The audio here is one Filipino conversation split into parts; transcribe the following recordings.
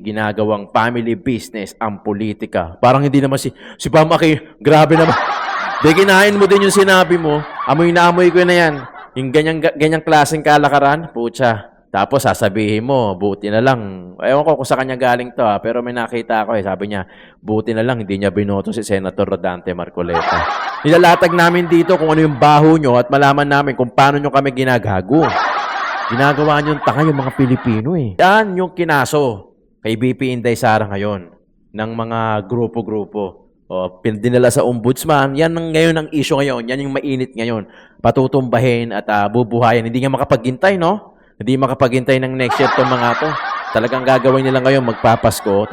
ginagawang family business ang politika. Parang hindi naman si Pam Aki, grabe naman. Di kinain mo din yung sinabi mo, amoy na amoy ko na yan. Yung ganyang klaseng kalakaran, putya. Tapos sasabihin mo, buti na lang. Ewan ko kung sa kanya galing to pero may nakita ako sabi niya, buti na lang hindi niya binoto si Senator Rodante Marcoleta. Nilalatag namin dito kung ano yung baho nyo at malaman namin kung paano nyo kami ginagago. Ginagawa nyo yung tanga yung mga Pilipino Yan yung kinaso kay BP Inday Sara ngayon ng mga grupo-grupo. Dinala sa ombudsman. Yan ngayon ang issue ngayon. Yan yung mainit ngayon. Patutumbahin at bubuhayin. Hindi nga makapaghintay, no? Hindi makapaghintay ng next year itong mga to. Talagang gagawin nila ngayon magpapasko.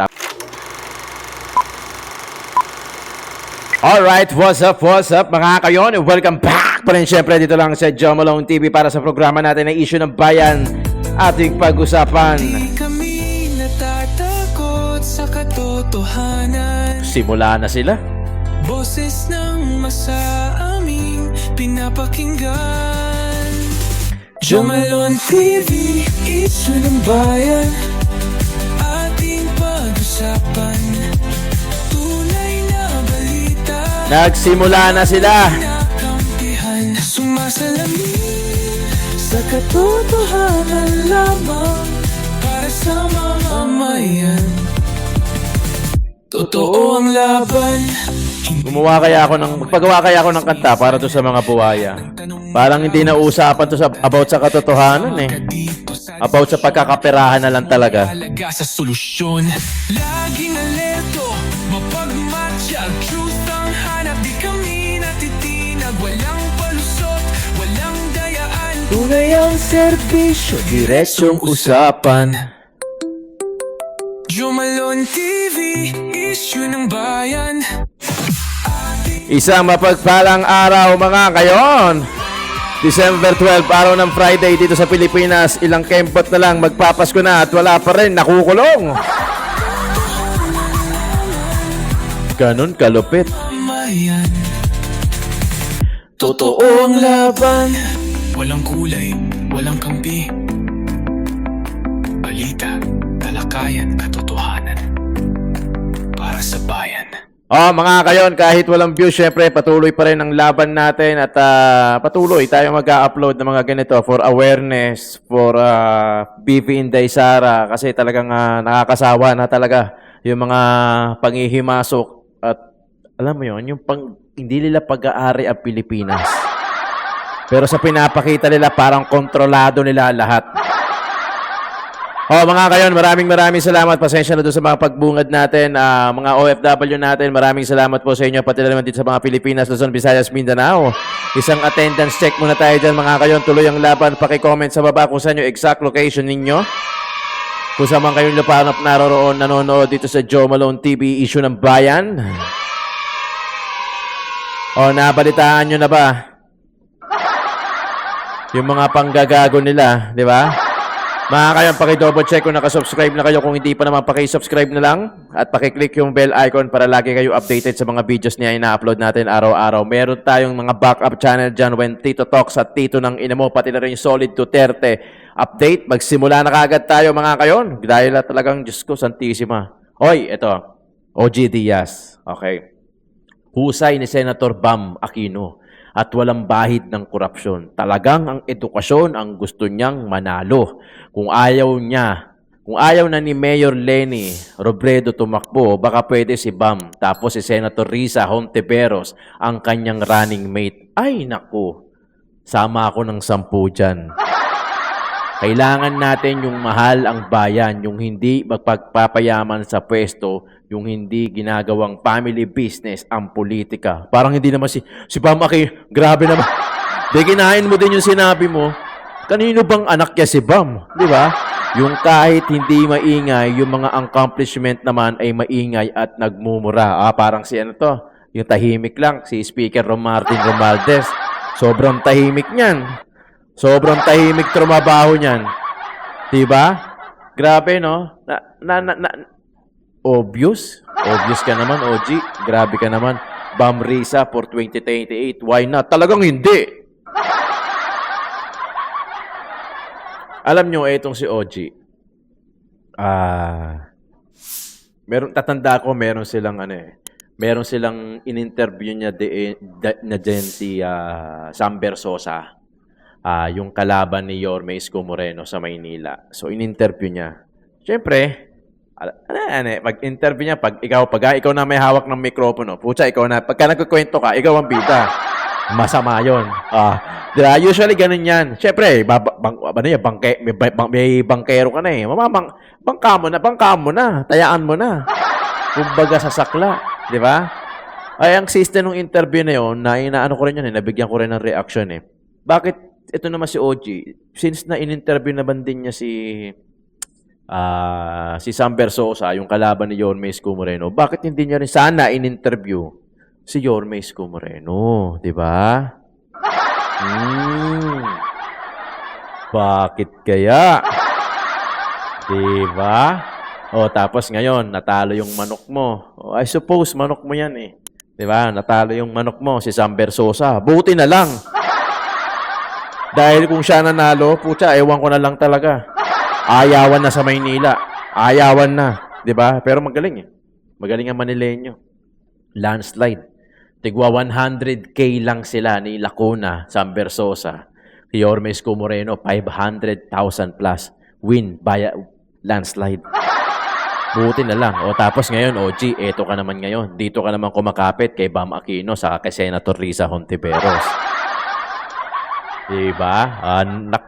Alright, what's up mga kayon? Welcome back pa rin syempre dito lang sa Joe Malone TV para sa programa natin na issue ng bayan ating pag-usapan. Di kami natatakot sa katotohanan. Simula na sila. Boses ng masa aming pinapakinggan. Joe Malone TV, issue ng bayan, ating pag-usapan. Tunay na balita, Nagsimula na sila. nakampihan, sumasalamin sa katotohanan lamang para sa mamamayan. Totoo ang laban. Magpagawa kaya ako ng kanta para to sa mga buhaya. Parang hindi na usapan to about sa katotohanan About sa pagkakaperahan na lang talaga. Halaga sa solusyon. Laging alerto, mapagmatsyag. Truth ang hanap, di kami natitinag. Walang palusot, walang dayaan. Tunay ang serbisyo, diretsyong usapan. Joe Malone TV, issue ng bayan. Isang mapagpalang araw mga kayon. December 12, araw ng Friday dito sa Pilipinas. Ilang kempot na lang, magpapasko na at wala pa rin, nakukulong. Ganon kalupit. Mayan. Totoo ang laban. Walang kulay, walang kampi. Balita, talakayan, katotohanan. Para sa bayan. Mga kayon, kahit walang views, syempre patuloy pa rin ang laban natin at patuloy tayo mag-upload ng mga ganito for awareness, for BP Inday Sara kasi talagang nakakasawa na talaga yung mga panghihimasok at alam mo yun, yung hindi nila pag-aari ang Pilipinas. Pero sa pinapakita nila, parang kontrolado nila lahat. Mga kayon, maraming salamat. Pasensya na doon sa mga pagbungad natin, mga OFW natin. Maraming salamat po sa inyo, pati na naman dito sa mga Pilipinas, Luzon, Visayas, Mindanao. Isang attendance check muna tayo dyan, mga kayon. Tuloy ang laban. Paki-comment sa baba kung saan yung exact location ninyo. Kung saan man kayong lupanap naroroon, nanonood dito sa Joe Malone TV, issue ng bayan. Nabalitaan nyo na ba? Yung mga panggagago nila, di ba? Mga kayon, paki-double check kung nakasubscribe na kayo. Kung hindi pa naman, paki-subscribe na lang. At paki-click yung bell icon para lagi kayo updated sa mga videos niya ina-upload natin araw-araw. Meron tayong mga backup channel dyan when Tito Talks at Tito ng Ina Mo, pati na rin yung Solid Duterte update. Magsimula na kagad tayo mga kayon. Dahil talagang, Diyos ko, Santissima. Hoy, ito. OG Diaz. Okay. Husay ni Senator Bam Aquino. At walang bahid ng korupsyon. Talagang ang edukasyon ang gusto niyang manalo. Kung ayaw na ni Mayor Leni Robredo tumakbo, baka pwede si Bam. Tapos si Senator Risa Hontiveros ang kanyang running mate. Ay naku, sama ako ng 10 dyan. Kailangan natin yung mahal ang bayan, yung hindi magpagpapayaman sa pwesto, yung hindi ginagawang family business ang politika. Parang hindi naman si Pam Aki, grabe naman. Di kinain mo din yung sinabi mo. Kanino bang anak niya si Bam? Di ba? Yung kahit hindi maingay, yung mga accomplishment naman ay maingay at nagmumura. Parang si ano to, yung tahimik lang, si Speaker Martin Romualdez. Sobrang tahimik niyan. Sobrang tahimik trumabaho niyan. Di ba? Grabe, no? Obvious? Obvious ka naman, OG. Grabe ka naman. Bam Risa for 2028. Why not? Talagang hindi. Alam nyo, itong si OG, tatanda ko, meron silang in-interview niya na din si Sam Bersosa, yung kalaban ni Yorme Isko Moreno sa Maynila. So, in-interview niya. Siyempre, pag-interview niya, pag ikaw na may hawak ng mikropono, putya, pagka nagkukwento ka, ikaw ang bida. Masama yun. Diba? Usually, ganun yan. Siyempre, may bangkero ka na eh. Bangka mo na. Tayaan mo na. Kumbaga sa sakla. Di ba? Ay, ang system ng interview na yun, inaano ko rin yan eh, nabigyan ko rin ng reaction eh. Bakit ito naman si OG, since na in-interview naman din niya si Sam Bersosa, yung kalaban ni Yorme Isko Moreno, bakit hindi niya rin sana in-interview si Yorme Isko Moreno? Di ba? Bakit kaya? Di ba? O, tapos ngayon, natalo yung manok mo. O, I suppose, manok mo yan eh. Di ba? Natalo yung manok mo, si Sam Bersosa. Buti na lang. Dahil kung siya nanalo, putya, ewan ko na lang talaga. Ayawan na sa Maynila. Ayawan na. Di ba? Pero magaling eh. Magaling ang Manileño. Landslide. Tigwa 100K lang sila ni Lacuna, Sam Bersosa. Si Yorme Isko Moreno, 500,000 plus. Win by landslide. Buti na lang. O tapos ngayon, OG, eto ka naman ngayon. Dito ka naman kumakapit kay Bam Aquino sa kay Senator Risa Hontiveros. Diba?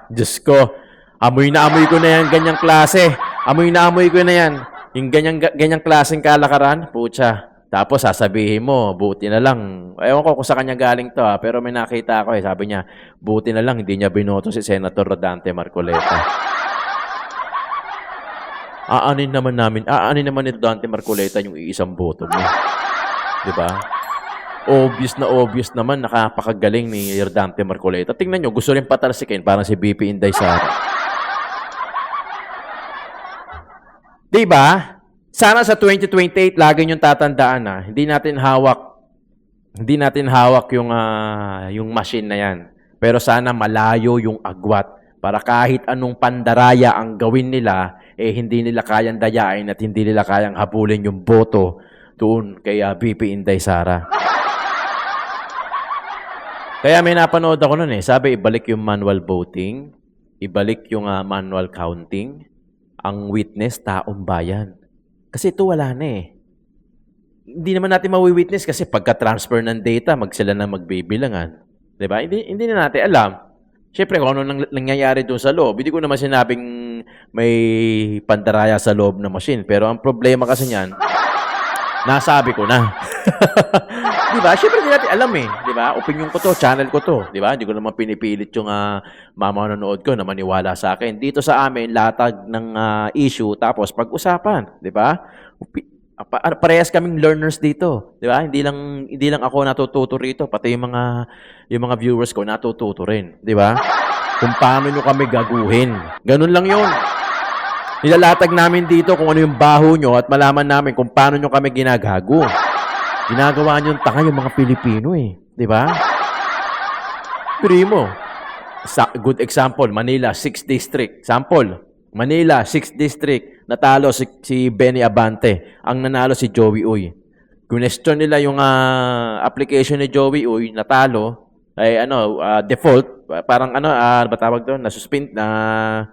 Diyos ko. Amoy na amoy ko na yan, ganyang klase. Amoy na amoy ko na yan. Yung ganyang klaseng kalakaran, putya. Tapos sasabihin mo, buti na lang. Ewan ko kung sa kanya galing to pero may nakita ako eh. Sabi niya, buti na lang, hindi niya binoto si Senator Rodante Marcoleta. Aanin naman ni Rodante Marcoleta yung iisang boto mo. Diba? Obvious naman, nakapakagaling ni Rodante Marcoleta. Tingnan nyo, gusto rin patalsikin, parang si BP Inday Sara. Diba? Sana sa 2028, lagi niyong tatandaan na hindi natin hawak yung machine na yan. Pero sana malayo yung agwat para kahit anong pandaraya ang gawin nila, hindi nila kayang dayain at hindi nila kayang habulin yung boto doon kay BP Inday Sara. Kaya may napanood ako nun eh. Sabi, ibalik yung manual voting, ibalik yung manual counting, ang witness, taong bayan. Kasi ito wala na eh. Hindi naman natin mawi-witness kasi pagka-transfer ng data, sila na magbibilangan. Diba? Hindi na natin alam. Siyempre, kung ano nangyayari doon sa loob, hindi ko naman sinabing may pandaraya sa loob ng machine. Pero ang problema kasi niyan, nasabi ko na. Diba? Siyempre, hindi natin alam eh. Diba? Opinion ko to, channel ko to. Diba? Hindi ko naman pinipilit yung manonood ko na maniwala sa akin. Dito sa amin, latag ng issue, tapos pag-usapan. Diba? Parehas kaming learners dito, 'di ba? Hindi lang ako natututo rito, pati yung mga viewers ko natututo rin, 'di ba? Kung paano nyo kami gaguhin. Ganun lang 'yon. Nilalatag namin dito kung ano yung baho nyo at malaman namin kung paano nyo kami ginagago. Ginagawa nyo yung tanga yung mga Pilipino eh, 'di ba? Primo. Good example, Manila 6th District. Sample, Manila 6th District. Natalo si Benny Abante. Ang nanalo si Joey Uy. Question nila yung application ni Joey Uy, natalo, ay default, parang batawag doon, na-suspend, na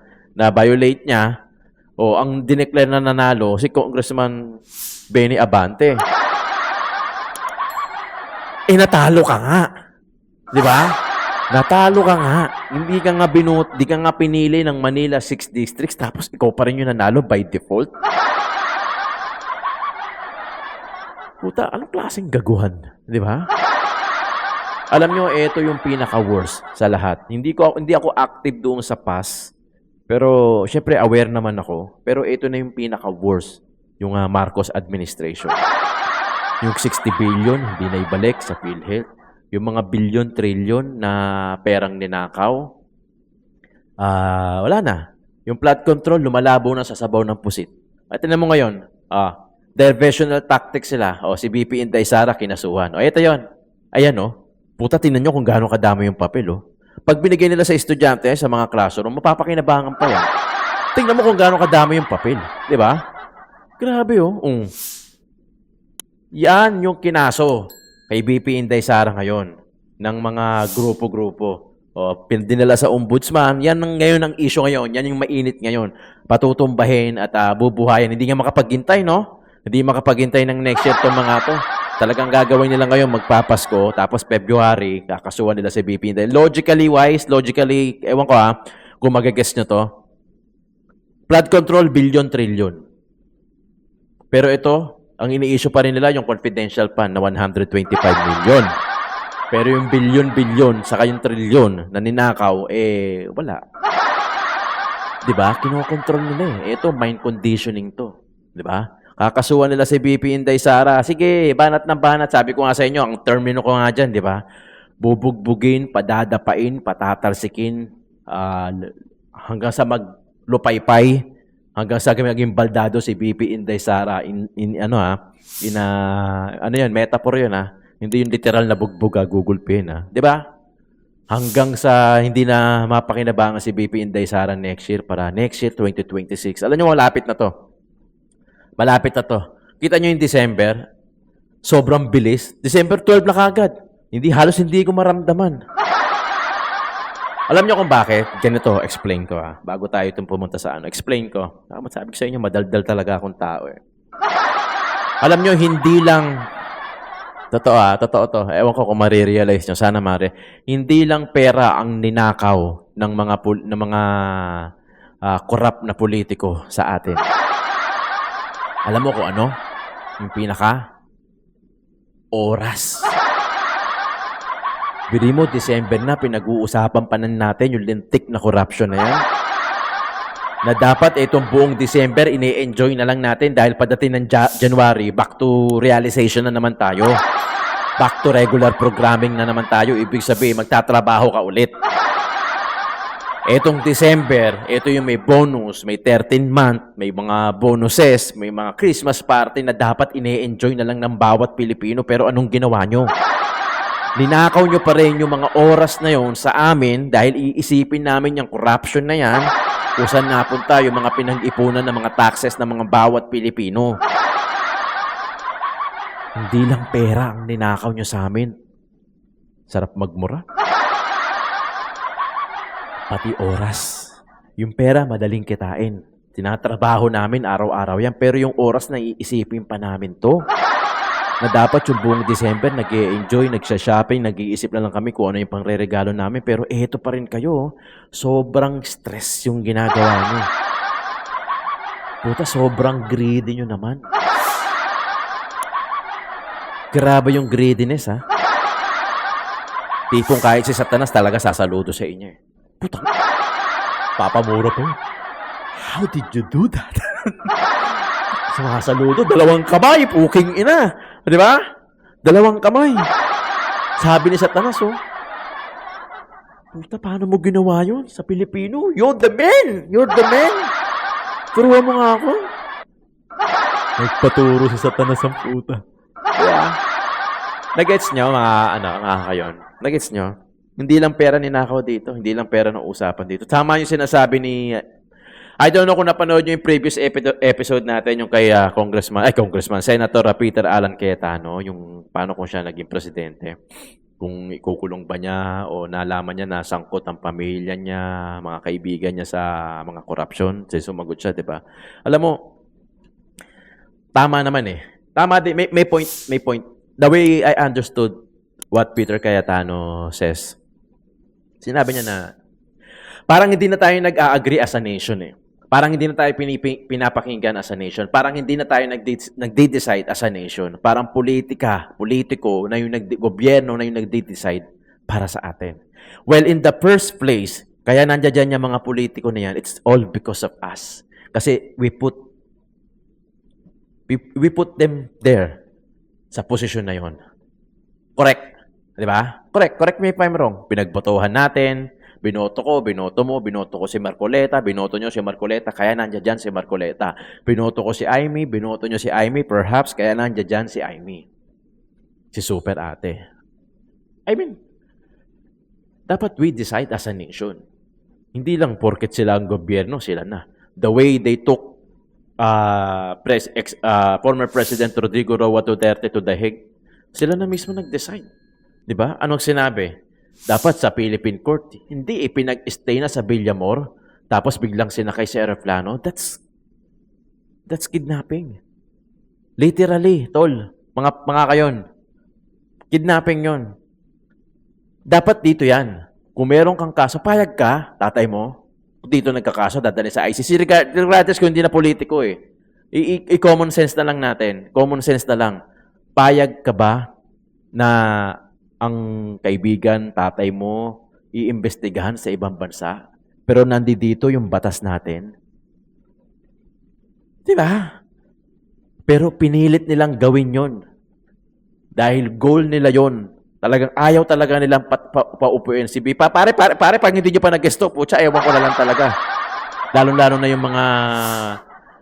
violate niya. O ang dineclare na nanalo si Congressman Benny Abante. Natalo ka nga. 'Di ba? Natalo ka nga. Hindi ka nga pinili ng Manila 6 districts tapos ikaw pa rin yung nanalo by default. Puta, anong klaseng gaguhan? Di ba? Alam nyo, ito yung pinaka-worst sa lahat. Hindi ako active doon sa PAS. Pero, syempre, aware naman ako. Pero ito na yung pinaka-worst. Yung Marcos administration. Yung 60 billion, hindi na ibalik sa PhilHealth. Yung mga billion, trillion na perang ninakaw, wala na. Yung flood control, lumalabo na sa sabaw ng pusit. At tinan mo ngayon, diversional tactics sila. Si BP Inday Sara, kinasuhan. Ito yon. Ayan, puta, tinan nyo kung gaano kadami yung papel, Pag binigay nila sa estudyante, sa mga classroom, mapapakinabangan pa yan. Tingnan mo kung gaano kadami yung papel. Di ba? Grabe oh. Yan yung kinaso kay BP Inday Sara ngayon ng mga grupo-grupo. O, dinala sa ombudsman. Yan ang ngayon ang issue ngayon. Yan yung mainit ngayon. Patutumbahin at bubuhayin. Hindi nga makapaghintay, no? Hindi makapaghintay ng next year itong mga to. Talagang gagawin nila ngayon magpapasko. Tapos February, kakasuhan nila si BP Inday. Logically, ewan ko kung mag-guess nyo to. Flood control, billion, trillion. Pero ito, ang ini-issue pa rin nila yung confidential fund na 125 million. Pero yung billion, saka yung trillion na ninakaw, wala. Diba? Kinokontrol nila Ito, mind conditioning to. Diba? Kakasuhan nila si BP Inday Sara. Sige, banat ng banat. Sabi ko nga sa inyo, ang termino ko nga dyan, diba? Bubugbugin, padadapain, patatalsikin, hanggang sa maglupaypay, hanggang sa maging baldado si BP Inday Sara metaphor yun Hindi yung literal na bugbog Google Pin 'di ba? Hanggang sa hindi na mapakinabangan si BP Inday Sara next year para next year 2026. Alam niyo malapit na to. Malapit na to. Kita niyo yung December, sobrang bilis. December 12 na kagad. Halos hindi ko maramdaman. Alam niyo kung bakit? Ganito, explain ko bago tayo itong pumunta sa explain ko. Sabi ko sa inyo, madaldal talaga akong tao Alam niyo, hindi lang, totoo to. Ewan ko kung marirealize niyo, sana hindi lang pera ang ninakaw ng mga corrupt na politiko sa atin. Alam mo kung ano? Yung oras. Bili mo, December na, pinag-uusapan pa natin yung lintik na corruption na yan. Na dapat itong buong December, ini-enjoy na lang natin dahil padating ng January, back to realization na naman tayo. Back to regular programming na naman tayo. Ibig sabihin, magtatrabaho ka ulit. Etong December, ito yung may bonus, may 13-month, may mga bonuses, may mga Christmas party na dapat ini-enjoy na lang ng bawat Pilipino. Pero anong ginawa nyo? Ninakaw nyo pa rin yung mga oras na yon sa amin dahil iisipin namin yung corruption na yan kung saan napunta yung mga pinag-ipunan ng mga taxes ng mga bawat Pilipino. Hindi lang pera ang ninakaw nyo sa amin. Sarap magmura. Pati oras. Yung pera, madaling kitain. Tinatrabaho namin araw-araw yan. Pero yung oras na iisipin pa namin to. Na dapat yung buong December, nag-e-enjoy, nagsha-shopping, nag-iisip na lang kami kung ano yung pangre-regalo namin. Pero eto pa rin kayo. Sobrang stress yung ginagawa nyo. Puta, sobrang greedy nyo naman. Grabe yung greediness, Tipong kahit si Satanas talaga sasaludo sa inyo. Puta, papamura po. How did you do that? Sumasaludo, 2 kamay, puking ina. Di ba? 2 kamay. Sabi ni Satanas, puta, paano mo ginawa yun sa Pilipino? You're the man! You're the man! Turuan mo nga ako. Nagpaturo si Satanas ang puta. Yeah. Nagets nyo, mga kayon? Nagets nyo? Hindi lang pera ninakaw dito. Hindi lang pera ng usapan dito. Tama yung sinasabi ni... I don't know kung napanood nyo yung previous episode natin, yung kay Senator Peter Alan Cayetano, yung paano kung siya naging presidente. Kung ikukulong ba niya o nalaman niya na sangkot ang pamilya niya, mga kaibigan niya sa mga corruption. Kasi sumagot siya, di ba? Alam mo, tama naman Tama din. May point. The way I understood what Peter Cayetano says, sinabi niya na parang hindi na tayo nag-a-agree as a nation Parang hindi na tayo pinapakinggan as a nation. Parang hindi na tayo nagde-decide as a nation. Parang politiko na yung gobyerno na yung nagde-decide para sa atin. Well, in the first place, kaya nandiyan yung mga politiko na yan, it's all because of us. Kasi we put them there sa posisyon na yon. Correct. Di ba? Correct me if I'm wrong. Pinagbotohan natin, binoto ko si Marcoleta, binoto nyo si Marcoleta, kaya nandiyan dyan si Marcoleta. Binoto ko si Aimee, binoto nyo si Aimee, perhaps, kaya nandiyan dyan si Aimee. Si Super Ate. I mean, dapat we decide as a nation. Hindi lang porket sila ang gobyerno, sila na. The way they took former President Rodrigo Roa Duterte to the Hague. Sila na mismo nag-decide. Di ba? Anong sinabi? Dapat sa Philippine Court, hindi ipinag-stay na sa Villamor, tapos biglang sinakay sa aeroplano. That's kidnapping. Literally, tol. Mga kayon. Kidnapping yon. Dapat dito yan. Kung meron kang kaso, payag ka, tatay mo, dito nagkakaso, dadali sa ICC. Regardless kung hindi na politiko eh. I-common sense na lang natin. Common sense na lang. Payag ka ba na ang kaibigan, tatay mo, iimbestigahan sa ibang bansa? Pero nandito yung batas natin. Di ba? Pero pinilit nilang gawin yon. Dahil goal nila yon. Talagang ayaw talaga nilang paupuin si B. Pare, pag hindi nyo pa nag-gesto, putya, ewan ko na lang talaga. Lalo-lalo na yung mga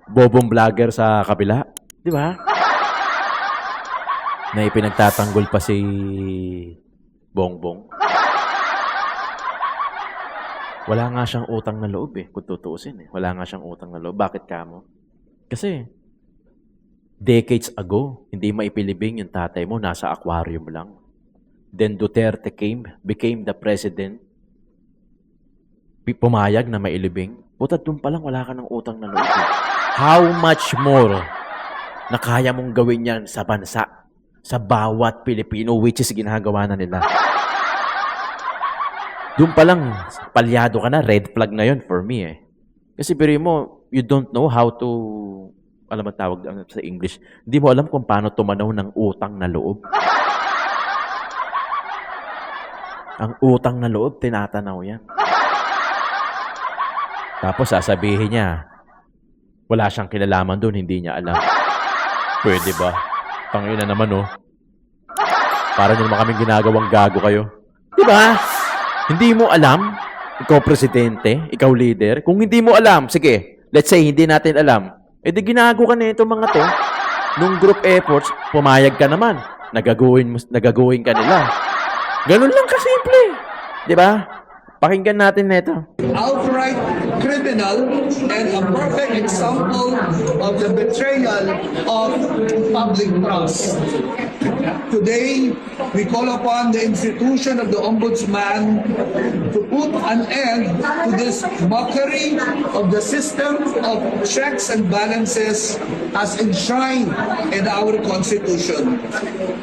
bobong vlogger sa kabila. Di ba? Na ipinagtatanggol pa si Bongbong. Wala nga siyang utang na loob eh, kung tutuusin eh. Wala nga siyang utang na loob. Bakit kamo? Kasi, decades ago, hindi maipilibing yung tatay mo, nasa aquarium lang. Then Duterte became the president. Pumayag na mailibing. Puta, doon pa lang wala ka ng utang na loob. How much more na kaya mong gawin yan sa bansa, sa bawat Pilipino, which is ginagawa na nila. Doon pa lang, palyado ka na, red flag na yon for me eh. Kasi biro mo, you don't know how to, alam mo tawag sa English, hindi mo alam kung paano tumanaw ng utang na loob. Ang utang na loob, tinatanaw yan. Tapos sasabihin niya, wala siyang kinalaman doon, hindi niya alam. Pwede ba? Tangina naman oh. Para nyo naman kaming ginagawang gago kayo. Diba? Hindi mo alam? Ikaw presidente? Ikaw leader? Kung hindi mo alam, sige, let's say hindi natin alam. Eh di ginago ka na itong mga to. Nung group efforts, pumayag ka naman. Nagagawin ka nila. Ganun lang kasimple. Di ba? Pakinggan natin nito. Outright criminal and a perfect example of the betrayal of public trust. Today, we call upon the institution of the Ombudsman to put an end to this mockery of the system of checks and balances as enshrined in our Constitution.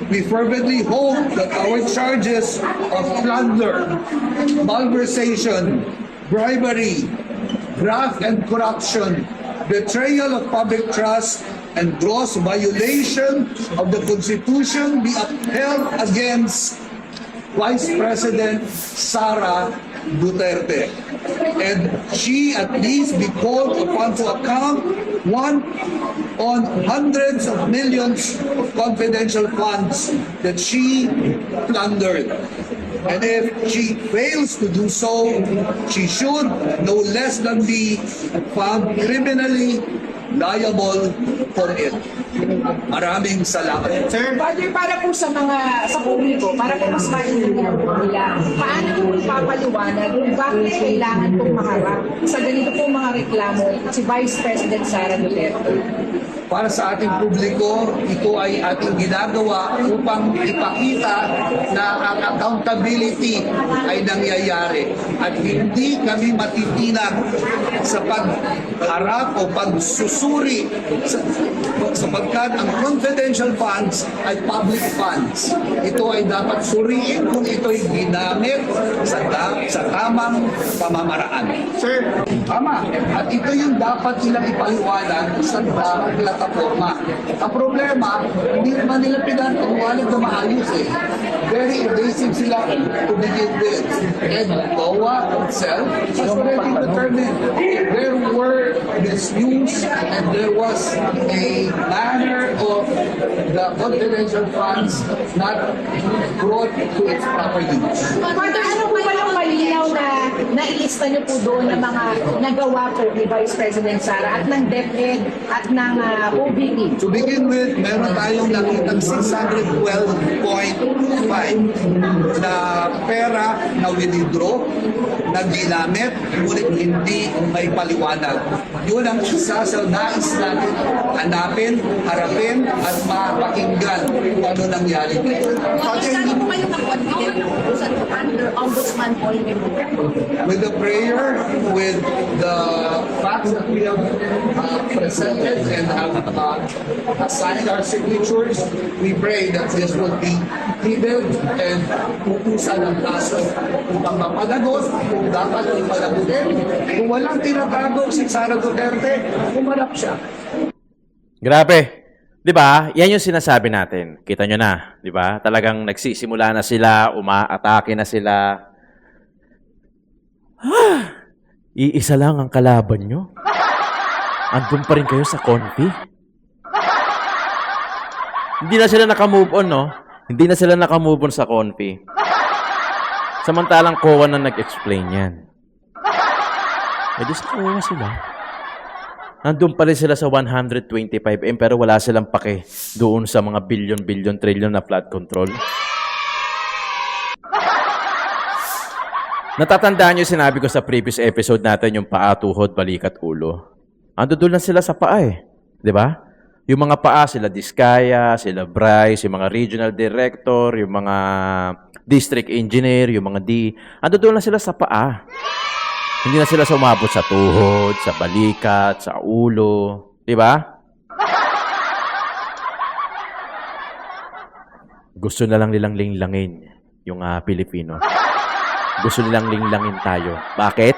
We fervently hope that our charges of plunder, malversation, bribery, graft and corruption, betrayal of public trust, and gross violation of the Constitution be upheld against Vice President Sara Duterte. And she at least be called upon to account, one, on hundreds of millions of confidential funds that she plundered. And if she fails to do so, she should no less than be found criminally liable for it. Maraming salamat. Sir, Father, para po sa publiko, para po mas maintindihan po nila, paano po ipapaliwanag kung bakit kailangan pong maharap sa ganito pong mga reklamo si Vice President Sara Duterte? Para sa ating publiko, ito ay ating ginagawa upang ipakita na ang accountability ay nangyayari at hindi kami matitinag sa pagharap o pagsusuri sapagkat ang confidential funds ay public funds. Ito ay dapat suriin kung ito ay ginamit sa tamang pamamaraan. Sir, Tama. At ito yung dapat nilang ipaliwanag sa plataforma. Ang problema, hindi naman nila pinaliwanag na maayos eh. Very evasive sila to begin with. And COA itself has already determined there were misuse and there was a manner of the confidential funds not brought to its proper use. Father, ano po ba yung malinaw na nailista niyo po doon ng mga nagawa po ni Vice President Sara at ng DepEd at ng OBP? To begin with, meron tayong nakitang 612.5 na pera na withdraw, na ginamit, ngunit hindi may paliwanag. Yun ang isa sa nais natin hanapin, harapin, at mapakinggan kung ano nangyari dito. Saan po kayo na-confident under Ombudsman point of view? With the prayer, with the facts that we have presented and have assigned our signatures, we pray that this will be heeded and pupusan ang kaso upang mapanagot kung dapat ipanagutin. Kung walang tinatago si Sara Duterte, umarap siya. Grabe. 'Di ba? Yan yung sinasabi natin. Kita nyo na, 'di ba? Talagang nagsisimula na sila, umaatake na sila. Iisa lang ang kalaban nyo. Andun pa rin kayo sa konfi. Hindi na sila nakamove on, no? Hindi na sila nakamove on sa konfi. Samantalang COA na nag-explain yan. Eh di sa COA sila. Nandun pa rin sila sa 125M pero wala silang pake doon sa mga billion, trillion na flood control. Natatandaan nyo sinabi ko sa previous episode natin yung paa, tuhod, balikat, ulo. Andun lang sila sa paa eh. Di ba? Yung mga paa, sila Diskaya, sila Bryce, yung mga regional director, yung mga district engineer, yung mga andun lang sila sa paa. Hindi na sila sumabot sa tuhod, sa balikat, sa ulo. Di ba? Gusto na lang nilang linglangin yung Pilipino. Gusto nilang linglangin tayo. Bakit?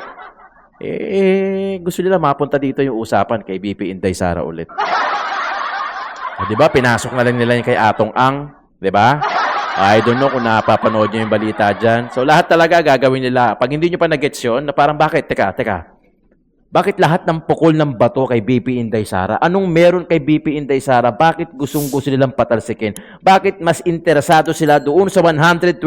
Gusto nila mapunta dito yung usapan kay BP Inday Sara ulit. Di ba? Pinasok na lang nila yung kay Atong Ang. Di ba? I don't know kung napapanood nyo yung balita dyan. So, lahat talaga gagawin nila. Pag hindi nyo pa nag-gets yun, na parang bakit? Teka. Bakit lahat ng pukol ng bato kay BP Inday Sara? Anong meron kay BP Inday Sara? Bakit gustong-gusto nilang patalsikin? Bakit mas interesado sila doon sa 125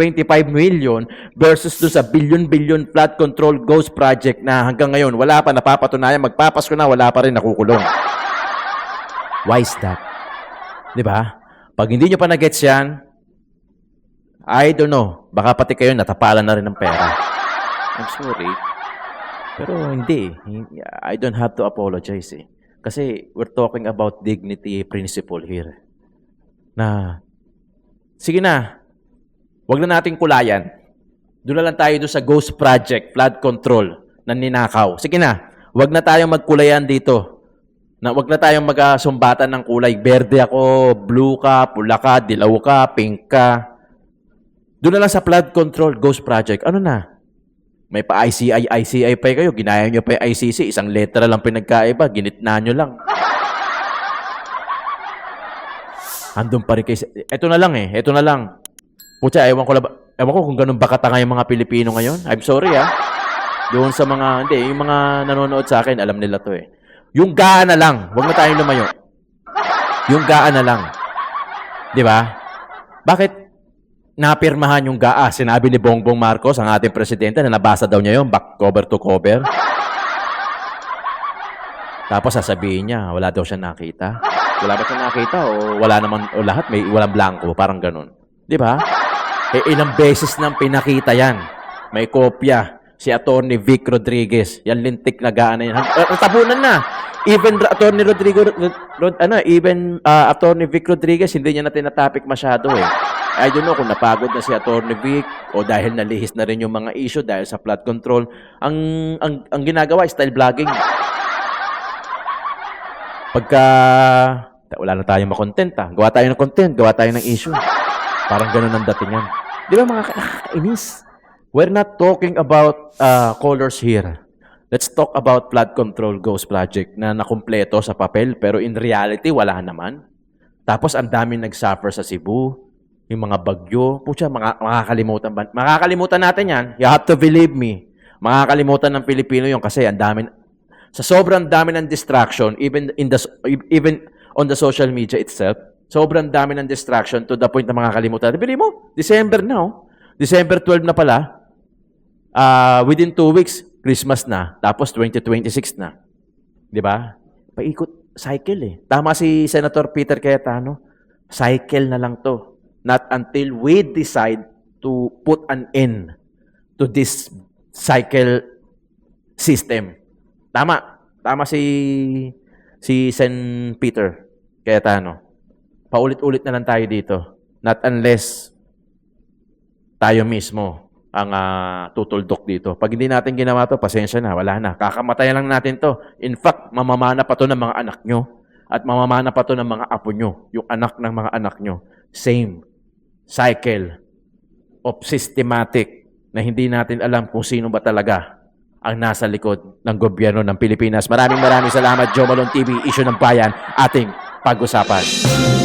million versus doon sa billion flood control ghost project na hanggang ngayon wala pa napapatunayan, magpapasko na, wala pa rin nakukulong. Why is that? Diba? Pag hindi nyo pa nag-gets yan, I don't know. Baka pati kayo natapalan na rin ng pera. I'm sorry. Pero hindi. I don't have to apologize eh. Kasi we're talking about dignity principle here. Na, sige na. Huwag na nating kulayan. Doon na lang tayo doon sa ghost project, flood control, na ninakaw. Sige na. Huwag na tayong magkulayan dito. Huwag na tayong magsumbatan ng kulay. Berde ako, blue ka, pula ka, dilaw ka, pink ka. Doon na lang sa flood control, ghost project. Ano na? May pa-ICI pa kayo. Ginaya nyo pa yung ICC. Isang letra lang pinagkaiba. Ginitna nyo lang. Andun pa rin kayo. Ito na lang eh. Ito na lang. Pucha, ewan ko kung ganun ba katanga yung mga Pilipino ngayon. I'm sorry Doon sa mga, hindi, yung mga nanonood sa akin, alam nila to eh. Yung gaan na lang. Huwag na tayong lumayo. Yung gaan na lang. Di ba? Bakit? Napirmahan yung GAA. Sinabi ni Bongbong Marcos, ang ating presidente, na nabasa daw niya yun, back cover to cover. Tapos sasabihin niya, wala daw siya nakita. Wala ba siya nakita o wala naman, o lahat may walang blanco, parang ganun. Di ba? Ilang beses nang pinakita yan. May kopya. Si Attorney Vic Rodriguez. Yan lintik na GAA na yan. Tabunan na. Even Attorney Attorney Vic Rodriguez, hindi niya na tinatopic masyado eh. I don't know kung napagod na si Attorney Vic o dahil nalihis na rin yung mga issue dahil sa flood control. Ang ginagawa, style vlogging. Pagka wala na tayong makontent gawa tayo ng content, gawa tayo ng issue. Parang ganun ang dating yan. Di ba mga nakakainis? We're not talking about colors here. Let's talk about flood control ghost project na nakumpleto sa papel pero in reality wala naman. Tapos ang dami nagsuffer sa Cebu. Yung mga bagyo, pucha, makakalimutan natin yan. You have to believe me. Makakalimutan ng Pilipino yun kasi ang dami, sa sobrang dami ng distraction, even on the social media itself, sobrang dami ng distraction to the point na makakalimutan. Bili mo, December na December 12 na pala. within 2 weeks, Christmas na, tapos 2026 na. Di ba? Paikot, cycle eh. Tama si Senator Peter Cayetano, cycle na lang to. Not until we decide to put an end to this cycle system. Tama. Tama si Sen Peter Cayetano. Paulit-ulit na lang tayo dito. Not unless tayo mismo ang tutuldok dito. Pag hindi natin ginawa to, pasensya na, wala na. Kakamatayan lang natin to. In fact, mamamana pa to ng mga anak nyo. At mamamana pa to ng mga apo nyo. Yung anak ng mga anak nyo. Same cycle of systematic na hindi natin alam kung sino ba talaga ang nasa likod ng gobyerno ng Pilipinas. Maraming salamat, Joe Malone TV, Issue ng Bayan, ating pag-usapan.